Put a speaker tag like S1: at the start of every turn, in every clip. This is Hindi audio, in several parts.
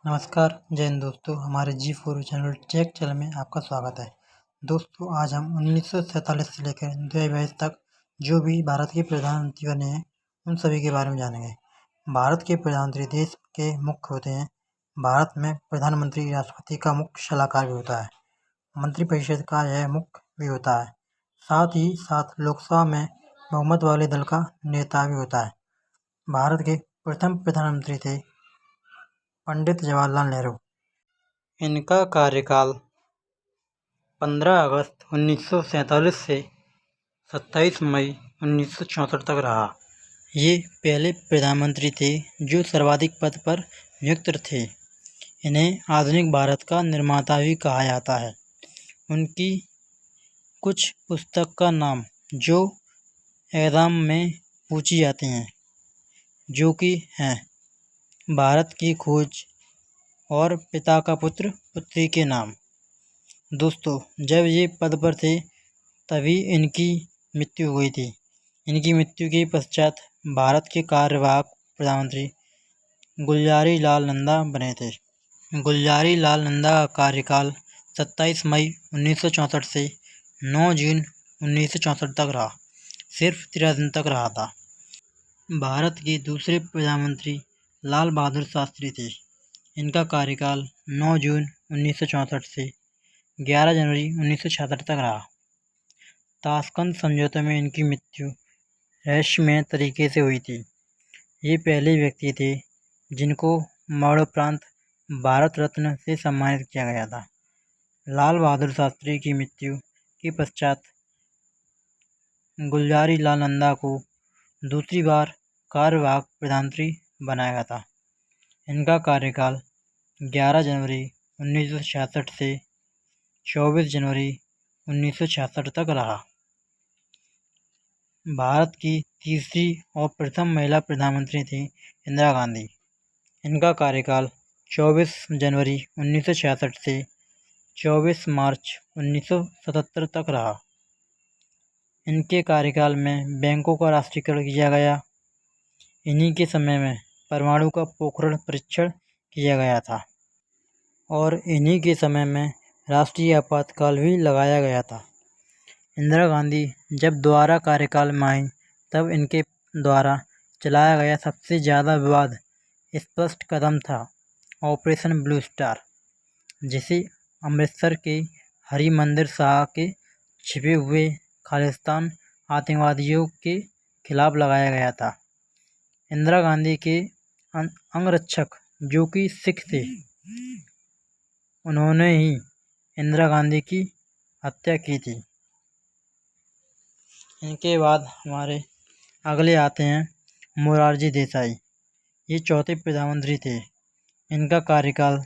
S1: नमस्कार, जय हिंद दोस्तों। हमारे G4 चैनल टेक चैनल में आपका स्वागत है। दोस्तों, आज हम 1947 से लेकर 2022 तक जो भी भारत के प्रधानमंत्री बने हैं उन सभी के बारे में जानेंगे। भारत के प्रधानमंत्री देश के मुख्य होते हैं। भारत में प्रधानमंत्री राष्ट्रपति का मुख्य सलाहकार भी होता है। मंत्रिपरिषद का यह मुख्य भी होता है। साथ ही साथ लोकसभा में बहुमत वाले दल का नेता भी होता है। भारत के प्रथम प्रधानमंत्री थे पंडित जवाहरलाल नेहरू। इनका कार्यकाल 15 अगस्त 1947 से 27 मई 1964 तक रहा। ये पहले प्रधानमंत्री थे जो सर्वाधिक पद पर नियुक्त थे। इन्हें आधुनिक भारत का निर्माता भी कहा जाता है। उनकी कुछ पुस्तक का नाम जो एग्जाम में पूछी जाती हैं, जो कि हैं भारत की खोज और पिता का पुत्र पुत्री के नाम। दोस्तों, जब ये पद पर थे तभी इनकी मृत्यु हुई थी। इनकी मृत्यु के पश्चात भारत के कार्यवाहक प्रधानमंत्री गुलजारी लाल नंदा बने थे। गुलजारी लाल नंदा का कार्यकाल 27 मई 1964 से 9 जून 1964 तक रहा। सिर्फ 13 दिन तक रहा था। भारत के दूसरे प्रधानमंत्री लाल बहादुर शास्त्री थे। इनका कार्यकाल 9 जून 1964 से 11 जनवरी 1966 तक रहा। ताशकंद समझौते में इनकी मृत्यु रहस्यमय तरीके से हुई थी। ये पहले व्यक्ति थे जिनको मरणोपरांत भारत रत्न से सम्मानित किया गया था। लाल बहादुर शास्त्री की मृत्यु के पश्चात गुलजारी लाल नंदा को दूसरी बार कार्यवाहक प्रधानमंत्री बनाया गया था। इनका कार्यकाल 11 जनवरी 1966 से 24 जनवरी 1966 तक रहा। भारत की तीसरी और प्रथम महिला प्रधानमंत्री थी इंदिरा गांधी। इनका कार्यकाल 24 जनवरी 1966 से 24 मार्च 1977 तक रहा। इनके कार्यकाल में बैंकों का राष्ट्रीयकरण किया गया। इन्हीं के समय में परमाणु का पोखरण परीक्षण किया गया था और इन्हीं के समय में राष्ट्रीय आपातकाल भी लगाया गया था। इंदिरा गांधी जब दोबारा कार्यकाल में आई तब इनके द्वारा चलाया गया सबसे ज़्यादा विवाद स्पष्ट कदम था ऑपरेशन ब्लू स्टार, जिसे अमृतसर के हरि मंदिर साहब के छिपे हुए खालिस्तान आतंकवादियों के खिलाफ लगाया गया था। इंदिरा गांधी के अंगरक्षक जो कि सिख थे, उन्होंने ही इंदिरा गांधी की हत्या की थी। इनके बाद हमारे अगले आते हैं मोरारजी देसाई। ये चौथे प्रधानमंत्री थे। इनका कार्यकाल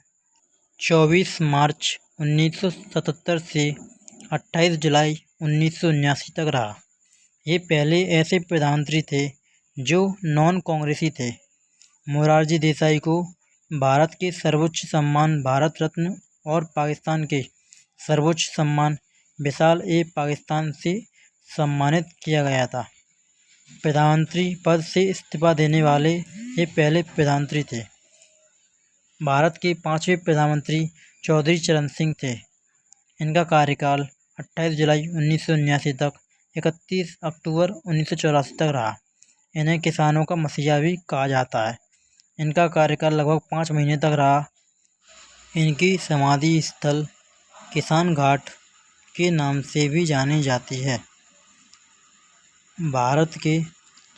S1: 24 मार्च 1977 से 28 जुलाई 1979 तक रहा। ये पहले ऐसे प्रधानमंत्री थे जो नॉन कांग्रेसी थे। मोरारजी देसाई को भारत के सर्वोच्च सम्मान भारत रत्न और पाकिस्तान के सर्वोच्च सम्मान विशाल-ए-पाकिस्तान से सम्मानित किया गया था। प्रधानमंत्री पद से इस्तीफा देने वाले ये पहले प्रधानमंत्री थे। भारत के 5वें प्रधानमंत्री चौधरी चरण सिंह थे। इनका कार्यकाल 28 जुलाई 1979 तक 31 अक्टूबर 1984 तक रहा। इन्हें किसानों का मसीहा भी कहा जाता है। इनका कार्यकाल लगभग 5 महीने तक रहा। इनकी समाधि स्थल किसान घाट के नाम से भी जानी जाती है। भारत के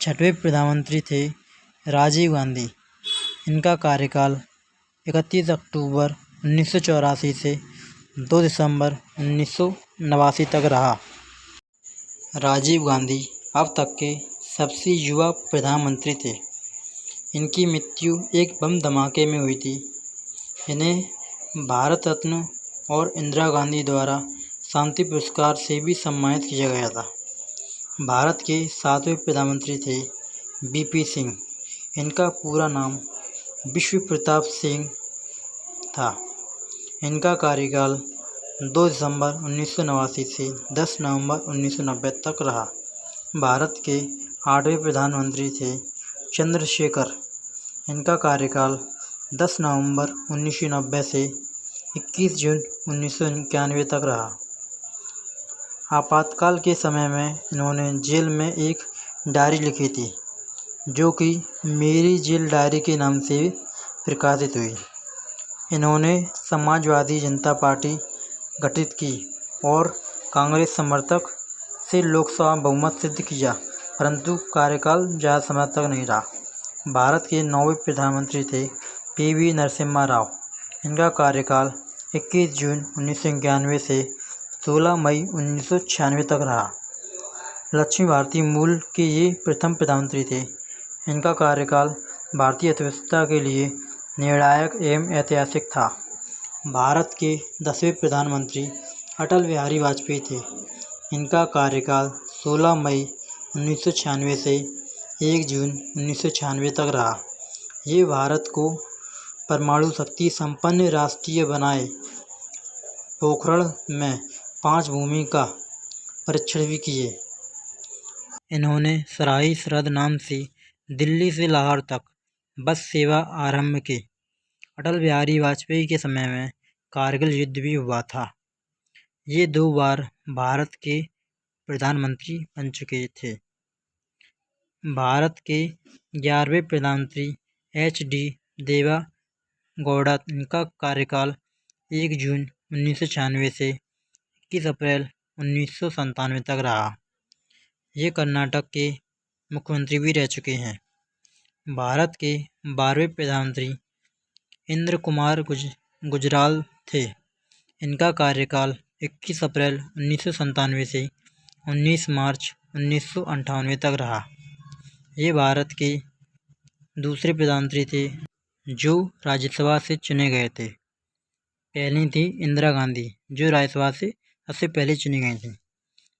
S1: 6वें प्रधानमंत्री थे राजीव गांधी। इनका कार्यकाल 31 अक्टूबर 1984 से 2 दिसंबर 1989 तक रहा। राजीव गांधी अब तक के सबसे युवा प्रधानमंत्री थे। इनकी मृत्यु एक बम धमाके में हुई थी। इन्हें भारत रत्न और इंदिरा गांधी द्वारा शांति पुरस्कार से भी सम्मानित किया गया था। भारत के 7वें प्रधानमंत्री थे वीपी सिंह। इनका पूरा नाम विश्व प्रताप सिंह था। इनका कार्यकाल 2 दिसंबर 1989 से 10 नवंबर 1990 तक रहा। भारत के 8वें प्रधानमंत्री थे चंद्रशेखर। इनका कार्यकाल 10 नवंबर 1990 से 21 जून 1991 तक रहा। आपातकाल के समय में इन्होंने जेल में एक डायरी लिखी थी, जो कि मेरी जेल डायरी के नाम से प्रकाशित हुई। इन्होंने समाजवादी जनता पार्टी गठित की और कांग्रेस समर्थक से लोकसभा बहुमत सिद्ध किया, परंतु कार्यकाल ज़्यादा समय तक नहीं रहा। भारत के 9वें प्रधानमंत्री थे पी.वी. नरसिम्हा राव। इनका कार्यकाल 21 जून 1991 से 16 मई 1996 तक रहा। लक्ष्मी भारती मूल के ये प्रथम प्रधानमंत्री थे। इनका कार्यकाल भारतीय अर्थव्यवस्था के लिए निर्णायक एवं ऐतिहासिक था। भारत के 10वें प्रधानमंत्री अटल बिहारी वाजपेयी थे। इनका कार्यकाल 16 मई 1996 से 1 जून 1996 तक रहा। ये भारत को परमाणु शक्ति संपन्न राष्ट्रीय बनाए। पोखरण में 5 भूमि का परीक्षण भी किए। इन्होंने सराही सरहद नाम से दिल्ली से लाहौर तक बस सेवा आरंभ की। अटल बिहारी वाजपेयी के समय में कारगिल युद्ध भी हुआ था। ये 2 बार भारत के प्रधानमंत्री बन चुके थे। भारत के 11वें प्रधानमंत्री H.D. देवा गौड़ा। इनका कार्यकाल 1 जून 1996 से 21 अप्रैल 1997 तक रहा। ये कर्नाटक के मुख्यमंत्री भी रह चुके हैं। भारत के 12वें प्रधानमंत्री इंद्र कुमार गुजराल थे। इनका कार्यकाल 21 अप्रैल 1997 से 19 मार्च 1998 तक रहा। ये भारत के दूसरे प्रधानमंत्री थे जो राज्यसभा से चुने गए थे। पहली थी इंदिरा गांधी, जो राज्यसभा से सबसे पहले चुनी गई थी।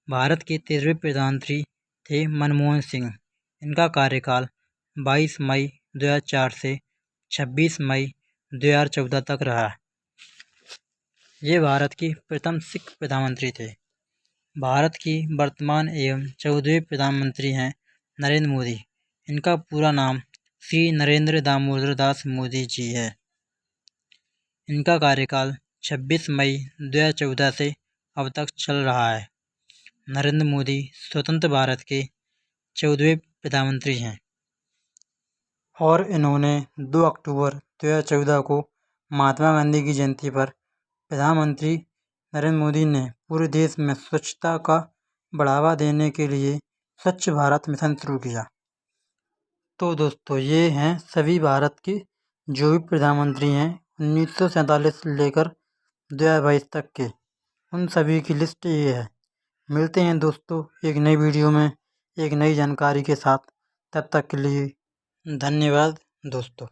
S1: भारत के 13वें प्रधानमंत्री थे मनमोहन सिंह। इनका कार्यकाल 22 मई 2004 से 26 मई 2014 तक रहा। ये भारत के प्रथम सिख प्रधानमंत्री थे। भारत की वर्तमान एवं 14वें प्रधानमंत्री हैं नरेंद्र मोदी। इनका पूरा नाम श्री नरेंद्र दामोदर दास मोदी जी है। इनका कार्यकाल 26 मई 2014 से अब तक चल रहा है। नरेंद्र मोदी स्वतंत्र भारत के 14वें प्रधानमंत्री हैं और इन्होंने 2 अक्टूबर 2014 को महात्मा गांधी की जयंती पर प्रधानमंत्री नरेंद्र मोदी ने पूरे देश में स्वच्छता का बढ़ावा देने के लिए स्वच्छ भारत मिशन शुरू किया। तो दोस्तों, ये हैं सभी भारत के जो भी प्रधानमंत्री हैं 1947 से लेकर 2022 तक के, उन सभी की लिस्ट ये है। मिलते हैं दोस्तों एक नई वीडियो में एक नई जानकारी के साथ। तब तक के लिए धन्यवाद दोस्तों।